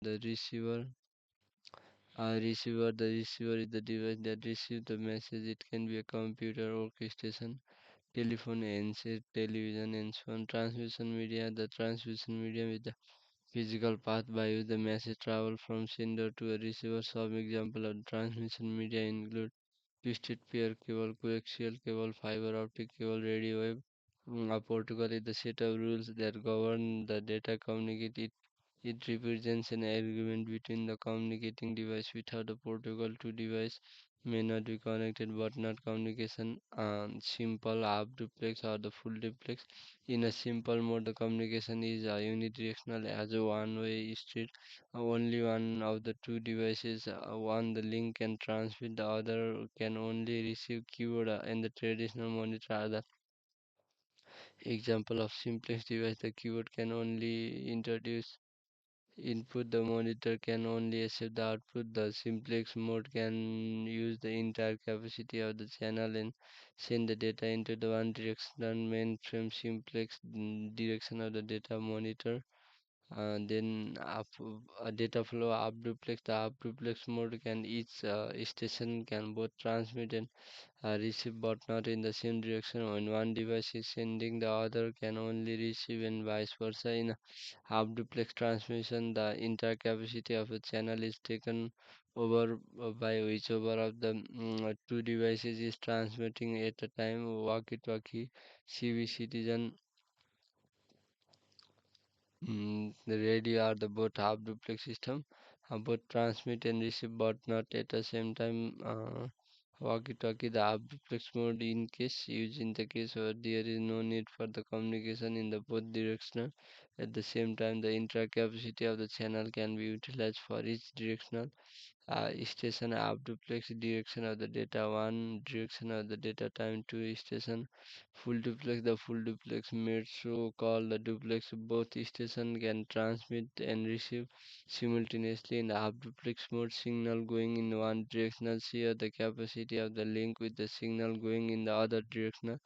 The the receiver is the device that receives the message. It can be a computer, orchestration, telephone, handset, television, and so on. Transmission media, the transmission medium is the physical path by which the message travels from sender to a receiver. Some example of transmission media include twisted pair cable, coaxial cable, fiber optic cable, radio wave. A protocol is the set of rules that govern the data communicated. It represents an agreement between the communicating device. Without the protocol, two devices may not be connected, but not communication. Simple half duplex or the full duplex. In a simple mode, the communication is unidirectional as a one-way street. Only one of the two devices, one the link can transmit, the other can only receive keyboard and the traditional monitor are the example of simplex device. The keyboard can only introduce input, the monitor can only accept the output. The simplex mode can use the entire capacity of the channel and send the data into the one directional mainframe simplex direction of the data monitor. Then a data flow up duplex. The up duplex mode can each station can both transmit and receive but not in the same direction. When one device is sending, the other can only receive and vice versa. In half duplex transmission, the entire capacity of a channel is taken over by whichever of the two devices is transmitting at a time. Walkie-talkie, CV citizen, the radio are the both half duplex system, both transmit and receive but not at the same time. Walkie-talkie, the half duplex mode in case used in the case where there is no need for the communication in the both directional. At the same time, the intra capacity of the channel can be utilized for each directional station up duplex direction of the data one direction of the data time two station full duplex the full duplex made so called the duplex both station can transmit and receive simultaneously in the half duplex mode signal going in one directional share the capacity of the link with the signal going in the other direction.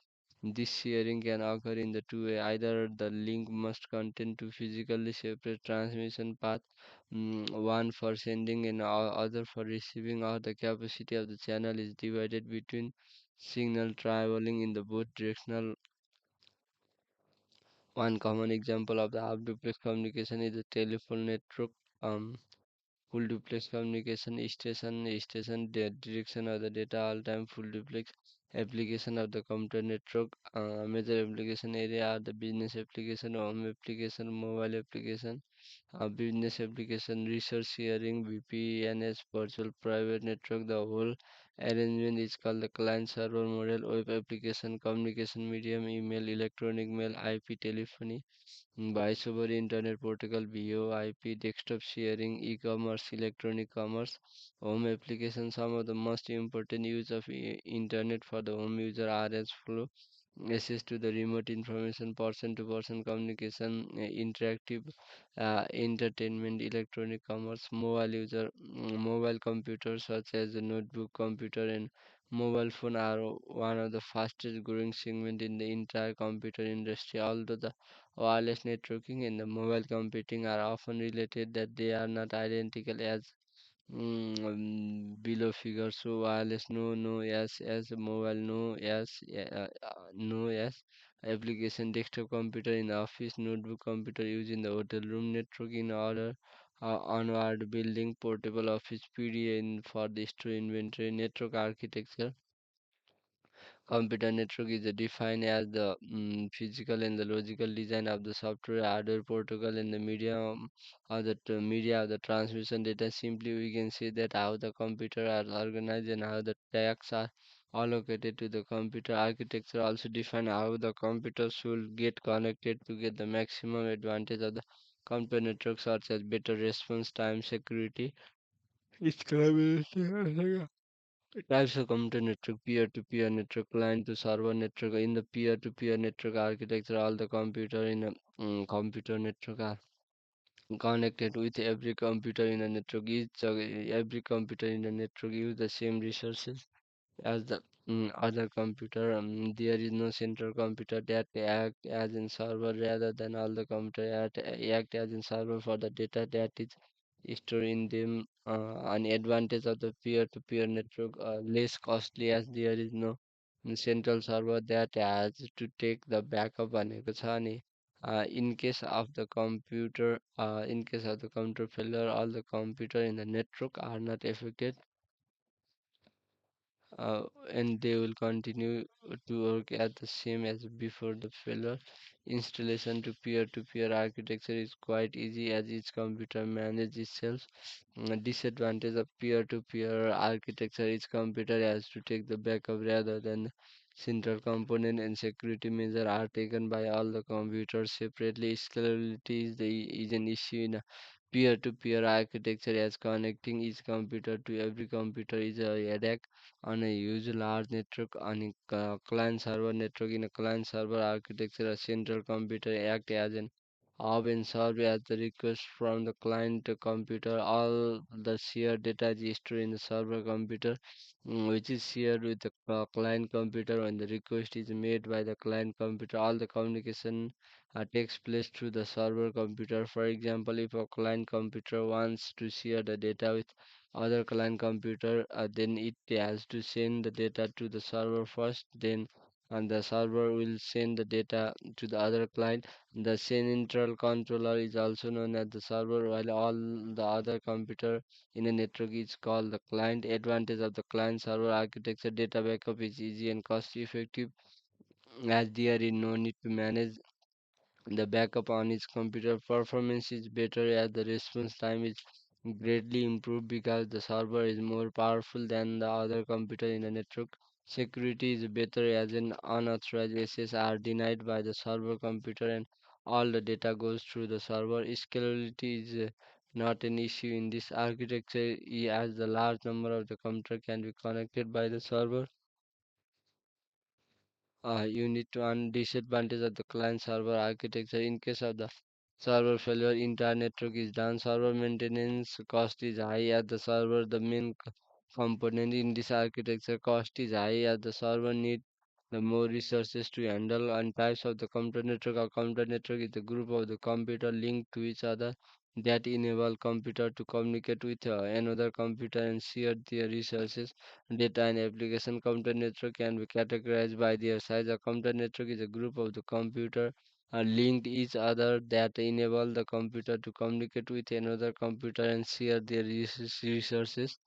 This sharing can occur in the two way. Either the link must contain two physically separate transmission paths, one for sending and other for receiving, or the capacity of the channel is divided between signal traveling in the both directional. One common example of the half duplex communication is the telephone network. Um, Full duplex communication station direction of the data all time full duplex application of the computer network. Major application area are the business application, home application, mobile application. Business application, research sharing, VPNs, virtual private network. The whole arrangement is called the client server model. Web application, communication medium, email, electronic mail, IP telephony. Voice over Internet Protocol VoIP, desktop sharing, e-commerce, electronic commerce, home application. Some of the most important use of Internet for the home user are as follow: access to the remote information, person-to-person communication, interactive entertainment, electronic commerce, mobile user, mobile computers such as the notebook computer and mobile phone are one of the fastest growing segment in the entire computer industry. Although the wireless networking and the mobile computing are often related, that they are not identical as below figure. So wireless no yes mobile no yes application desktop computer in office notebook computer used in the hotel room network in order onward building portable office PDA in for the store inventory network architecture. Computer network is defined as the physical and the logical design of the software, hardware, protocol, and the medium of the media of the transmission data. Simply, we can say that how the computer are organized and how the tasks are allocated to the computer. Architecture also define how the computer should get connected to get the maximum advantage of the computer network, such as better response time, security, scalability. Types of computer network, peer-to-peer network, client-to-server network. In the peer-to-peer network architecture, all the computer in a computer network are connected with every computer in a network. Every computer in the network use the same resources as the other computer. There is no central computer that act as in server rather than all the computer act as in server for the data that is store in them. An advantage of the peer-to-peer network, less costly as there is no central server that has to take the backup भनेको छ नि. In case of the computer failure, all the computer in the network are not affected, and they will continue to work at the same as before the failure. Installation to peer architecture is quite easy as each computer manages itself. Disadvantage of peer-to-peer architecture is computer has to take the backup rather than central component, and security measures are taken by all the computers separately. Scalability is an issue in a peer-to-peer architecture as connecting each computer to every computer is a headache on a huge large network. On a client server network, in a client server architecture, a central computer act as an hub and serve as the request from the client to computer. All the shared data is stored in the server computer, which is shared with the client computer. When the request is made by the client computer, all the communication takes place through the server computer. For example, if a client computer wants to share the data with other client computer, then it has to send the data to the server first, then and the server will send the data to the other client. The central controller is also known as the server, while all the other computer in a network is called the client. Advantage of the client server architecture: data backup is easy and cost effective, as there is no need to manage the backup on its computer. Performance is better as the response time is greatly improved because the server is more powerful than the other computer in the network. Security is better as an unauthorized access are denied by the server computer and all the data goes through the server. Scalability is not an issue in this architecture as the large number of the computer can be connected by the server. You need to un disadvantage of the client server architecture. In case of the server failure, entire network is down. Server maintenance cost is high at the server. The main component in this architecture cost is high as the server need the more resources to handle. And types of the computer network. A computer network is the group of the computer linked to each other that enable computer to communicate with another computer and share their resources, data, and application. Computer network can be categorized by their size. A computer network is a group of the computer linked each other that enable the computer to communicate with another computer and share their resources.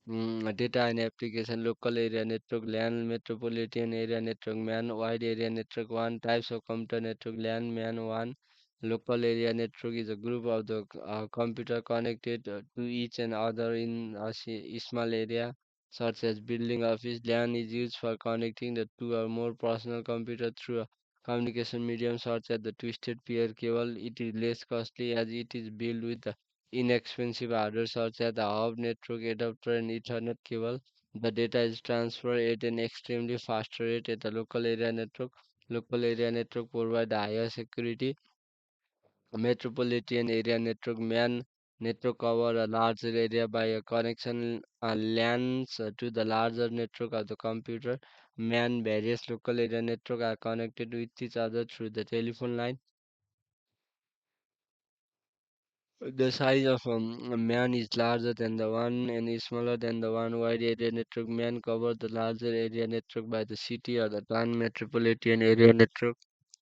Data and application: local area network, LAN, metropolitan area network, MAN, wide area network. One types of computer network: LAN, MAN. One local area network is a group of the computer connected to each and other in a small area, such as building office. LAN is used for connecting the two or more personal computer through a communication medium such as the twisted pair cable. It is less costly as it is built with the inexpensive hardware such as the hub, network adapter, and Ethernet cable. The data is transferred at an extremely faster rate at the local area network. Local area network provide higher security. Metropolitan area network: MAN network cover a larger area by a connection LANs to the larger network of the computer. MAN various local area network are connected with each other through the telephone line. The size of a man is larger than the one and is smaller than the one. Wide area network: man covers the larger area network by the city or the town. Metropolitan area network: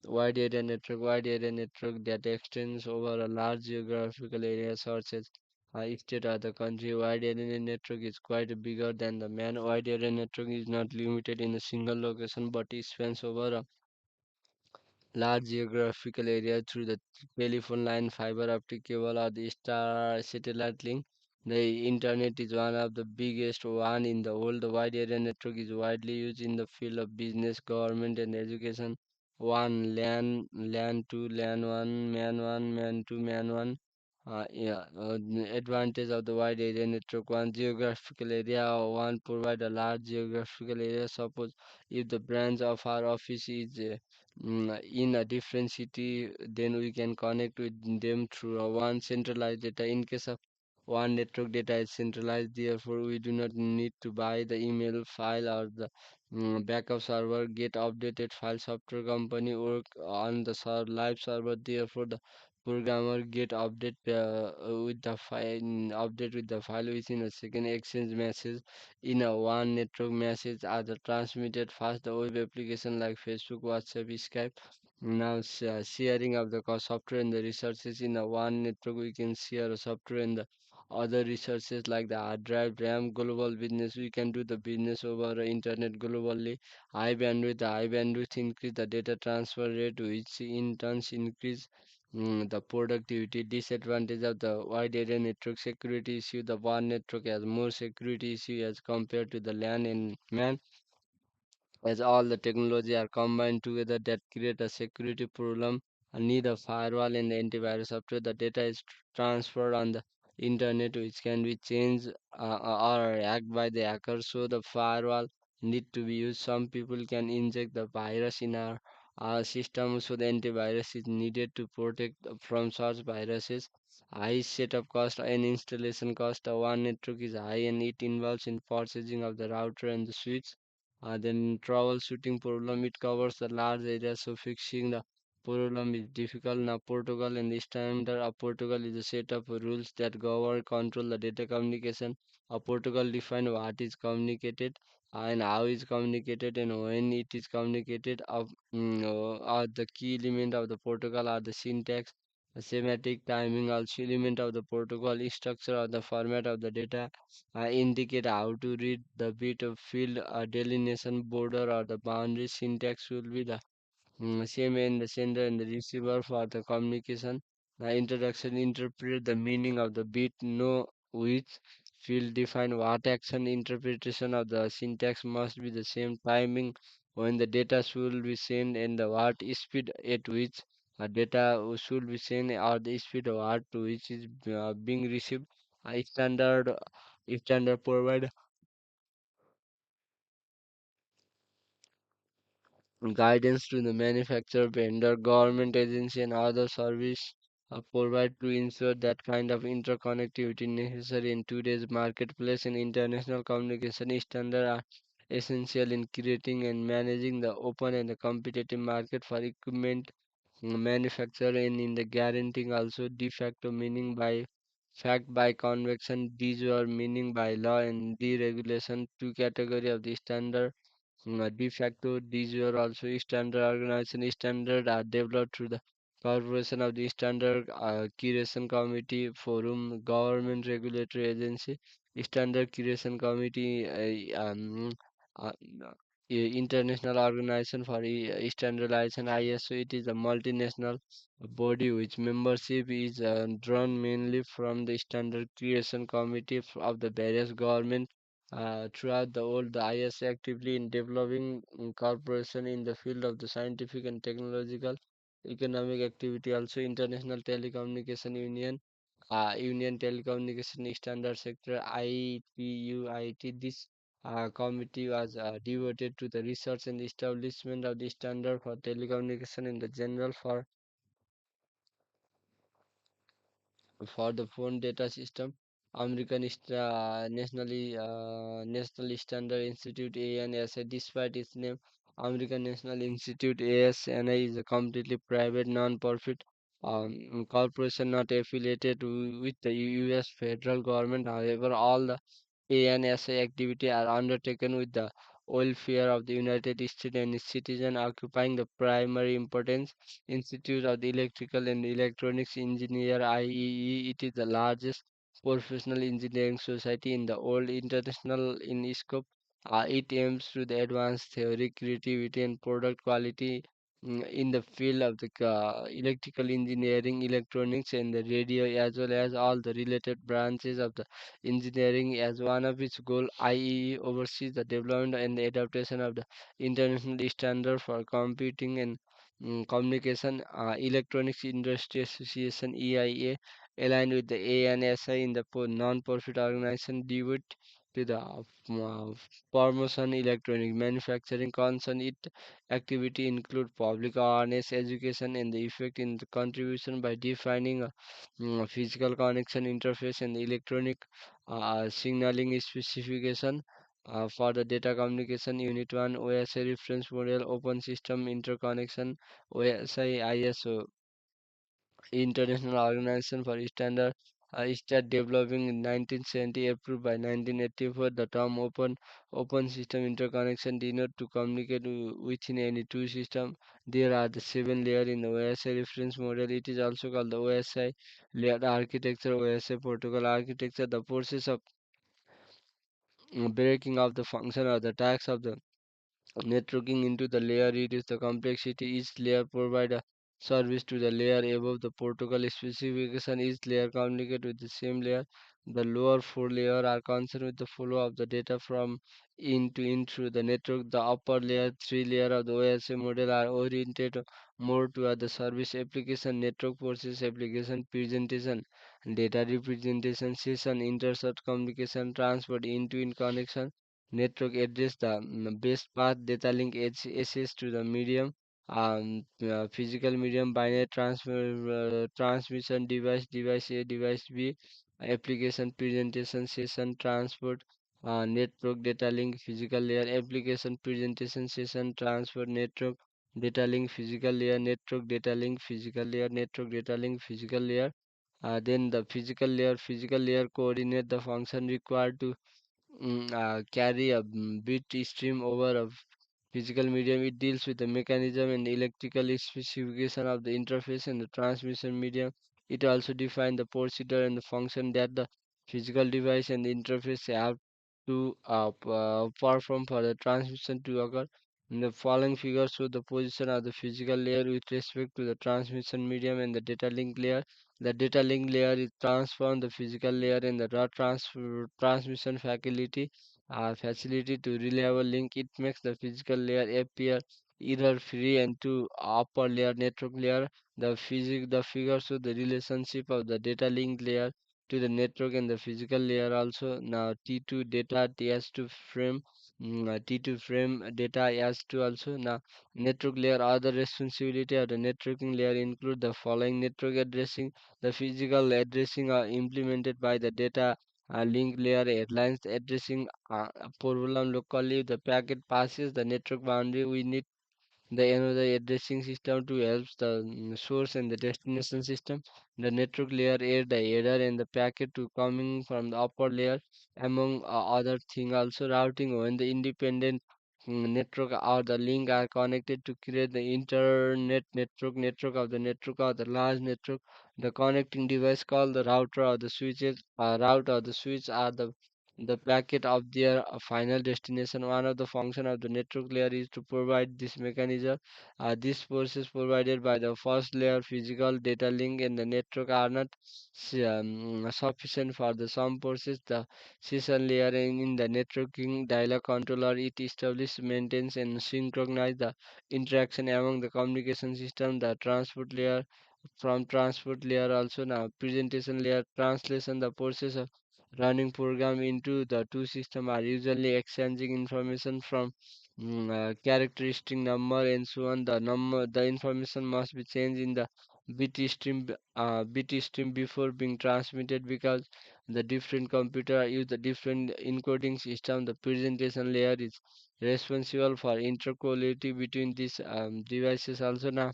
wide area network that extends over a large geographical area such as a state or the country. Wide area network is quite bigger than the man. Wide area network is not limited in a single location but it spans over a large geographical area through the telephone line, fiber optic cable, or the star satellite link. The internet is one of the biggest one in the world. The wide area network is widely used in the field of business, government, and education. One LAN two, LAN one, MAN two, MAN one. The advantage of the wide area network: one, geographical area. One, provide a large geographical area. Suppose if the branch of our office is in a different city, then we can connect with them through one centralized data. In case of one network, data is centralized, therefore we do not need to buy the email file or the backup server, get updated file. Software company work on the live server, therefore the programmer get update with the file within a second. Exchange message in a one network. Message are the transmitted fast. The web application like Facebook, WhatsApp, Skype. Now sharing of the software and the resources in a one network. We can share a software and the other resources like the hard drive, RAM, global business. We can do the business over the internet globally. High bandwidth increase the data transfer rate, which in turns increase the productivity. Disadvantage of the wide area network. Security issue. The WAN network has more security issue as compared to the LAN and MAN, as all the technology are combined together that create a security problem and need a firewall and antivirus software. The data is transferred on the internet, which can be changed or hacked by the hacker, so the firewall need to be used. Some people can inject the virus in our system, so the antivirus is needed to protect from such viruses. High setup cost and installation cost. The one network is high and it involves in purchasing of the router and the switch. Then troubleshooting problem, it covers a large area, so fixing the problem is difficult. Now protocol and the standard of protocol is a set of rules that govern control the data communication. A protocol define what is communicated and how is communicated and when it is communicated. Are the key element of the protocol are the syntax, the semantic timing, also element of the protocol, structure or the format of the data indicate how to read the bit of field delineation border or the boundary. Syntax will be the same in the sender and the receiver for the communication. The introduction interpret the meaning of the bit, know which field define what action. Interpretation of the syntax must be the same. Timing when the data should be sent and the what speed at which data should be sent or the speed of what to which is being received. Standard provide guidance to the manufacturer, vendor, government agency, and other service provide to ensure that kind of interconnectivity necessary in today's marketplace. And international communication standards are essential in creating and managing the open and the competitive market for equipment manufacturer, and in the guaranteeing also de facto meaning by fact, by convention, de jure meaning by law, and deregulation, two category of the standard. De facto, these were also standard organization. Standard are developed through the corporation of the standard creation committee, forum, government regulatory agency. Standard creation committee, uh, international organization for standardization, ISO. It is a multinational body which membership is drawn mainly from the standard creation committee of the various government throughout the world. The IS actively in developing corporation in the field of the scientific and technological economic activity. Also, International Telecommunication Union, Union Telecommunication Standard Sector, ITUIT. This committee was devoted to the research and establishment of the standard for telecommunication in the general for the phone data system. National Standard Institute ANSA, despite its name, American National Institute ASNA is a completely private non-profit corporation not affiliated with the US federal government. However, all the ANSA activity are undertaken with the welfare of the United States and its citizens, occupying the primary importance. Institute of the Electrical and Electronics Engineer IEE. It is the largest professional engineering society in the world, international in scope. It aims to the advanced theory, creativity, and product quality in the field of the electrical engineering, electronics, and the radio, as well as all the related branches of the engineering. As one of its goal, IEE oversees the development and the adaptation of the international standard for computing and communication. Electronics Industry Association (EIA), aligned with the ANSI in the non-profit organization devoted to the promotion electronic manufacturing concern. It activity include public awareness, education, and the effect in the contribution by defining a physical connection interface and electronic signaling specification. For the data communication unit 1, OSI reference model, open system interconnection, OSI ISO International Organization for Standard started developing in 1970, approved by 1984. The term open system interconnection denote to communicate within any two systems. There are the seven layer in the OSI reference model. It is also called the OSI layered architecture, OSI protocol architecture. The process of breaking of the function or the tags of the networking into the layer reduce the complexity. Each layer provide a service to the layer above. The protocol specification. Each layer communicate with the same layer. The lower four layer are concerned with the flow of the data from in to in through the network. The upper layer, three layer of the OSA model are oriented more toward the service application, network process application, presentation, data representation, session, intercept communication, transport, in-to-in connection, network address, the base path, data link edge access to the medium, physical medium, binary transfer, transmission device, device A, device B, application presentation, session, transport, network data link, physical layer, application presentation, session, transport, network data link, physical layer, network data link, physical layer, network data link, physical layer. Then the physical layer coordinate the function required to carry a bit stream over a physical medium. It deals with the mechanism and electrical specification of the interface and the transmission medium. It also defines the procedure and the function that the physical device and the interface have to perform for the transmission to occur. In the following figure show the position of the physical layer with respect to the transmission medium and the data link layer. The data link layer is transform the physical layer in the raw transmission facility to reliable link. It makes the physical layer appear error free and to upper layer network layer. The figure show the relationship of the data link layer to the network and the physical layer also. Now T2 data TS2 frame, T2 frame data S2 also. Now network layer, other responsibility of the networking layer include the following: network addressing. The physical addressing are implemented by the data link layer. Airlines addressing problem locally. The packet passes the network boundary. We need the another addressing system to help the source and the destination system. The network layer air the error and the packet to coming from the upper layer, among other thing. Also routing when the independent network or the link are connected to create the internet network of the network or the large network. The connecting device called the router or the switches, route or the switch are the packet of their final destination. One of the function of the network layer is to provide this mechanism. This process provided by the first layer physical data link and the network are not sufficient for the some process. The session layer in the networking dialog controller, it establishes, maintains and synchronize the interaction among the communication system. The transport layer, from transport layer also now presentation layer, translation, the process of running program into the two system are usually exchanging information from characteristic number and so on. The information must be changed in the bit stream before being transmitted, because the different computer use the different encoding system. The presentation layer is responsible for interquality between these devices also now.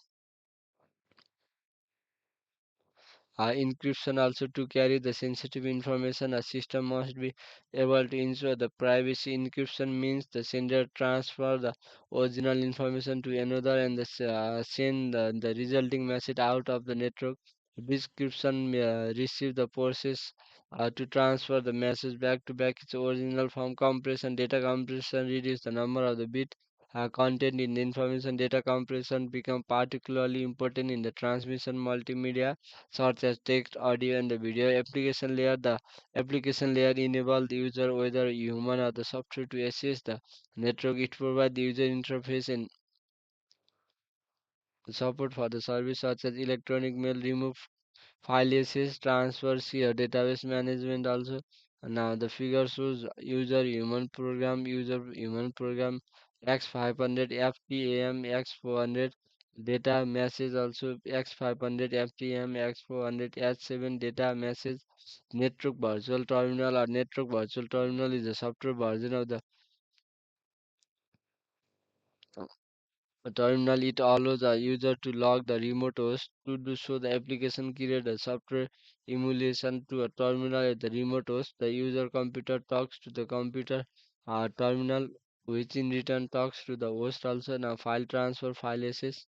Encryption also, to carry the sensitive information, a system must be able to ensure the privacy. Encryption means the sender transfer the original information to another and send the resulting message out of the network. Decryption receive the process to transfer the message back to back its original form. Compression, data compression reduce the number of the bit content in the information. Data compression become particularly important in the transmission multimedia such as text, audio, and the video. Application layer, the application layer enable the user, whether human or the software, to access the network. It provides the user interface and support for the service such as electronic mail, remove file access, transfer, share, database management also. Now the figure shows user human program X500 FTAM X400, data message also X500 FTM X400 H7, data message. Network virtual terminal, or network virtual terminal is a software version of the A terminal, it allows the user to log the remote host. To do so, the application creates a software emulation to a terminal at the remote host. The user computer talks to the computer terminal, which in return talks to the host also. Now, file transfer, file access.